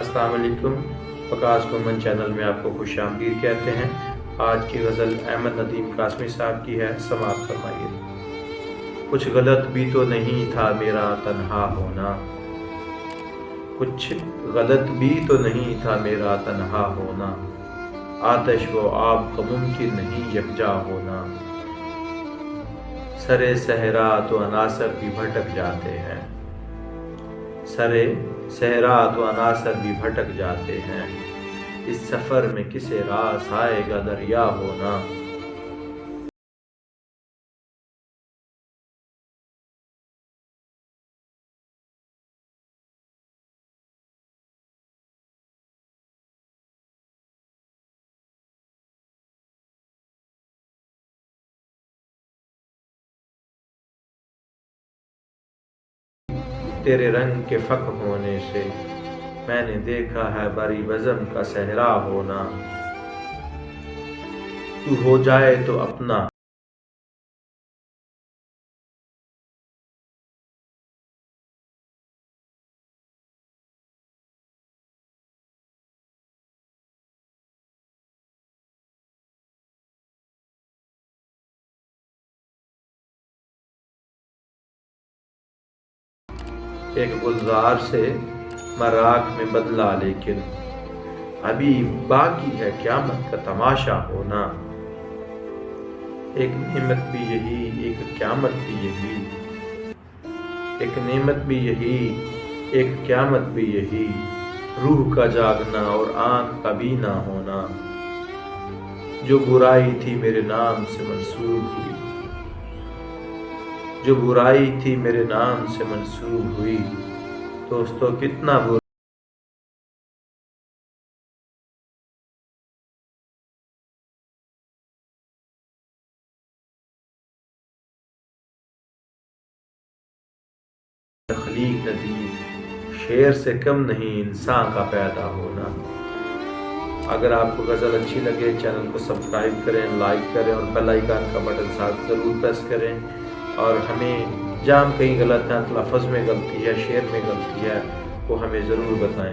अस्सलाम वालेकुम। वकास मोमन चैनल में आपको खुशामदीद कहते हैं। आज की गज़ल अहमद नदीम कासमी साहब की है, समाअत फरमाइए। कुछ गलत भी तो नहीं था मेरा तन्हा होना, कुछ गलत भी तो नहीं था मेरा तन्हा होना, आतिश व आब का मुमकिन नहीं यकजा होना। सरे सहरा तो अनासर भी भटक जाते हैं, सरे सहरा तो अनासर भी भटक जाते हैं, इस सफ़र में किसे रास आएगा दरिया होना। तेरे रंग के फ़क होने से मैंने देखा है बड़ी बज़म का सहरा होना। तू हो जाए तो अपना एक गुलजार से मैं राख में बदला, लेकिन अभी बाकी है क़यामत का तमाशा होना। एक नेमत भी यही, एक क़यामत भी यही, एक नेमत भी यही, एक क़यामत भी यही, रूह का जागना और आँख का बीना होना। जो बुराई थी मेरे नाम से मंसूब हुई, जो बुराई थी मेरे नाम से मंसूब हुई, दोस्तों कितना बुरा तख्लीक न दी, शेर से कम नहीं इंसान का पैदा होना। अगर आपको गज़ल अच्छी लगे चैनल को सब्सक्राइब करें, लाइक करें और बेल आइकन का बटन साथ ज़रूर प्रेस करें। और हमें जहाँ कहीं गलत है, लफ्ज़ में गलती है, शेर में गलती है, वो हमें ज़रूर बताएं।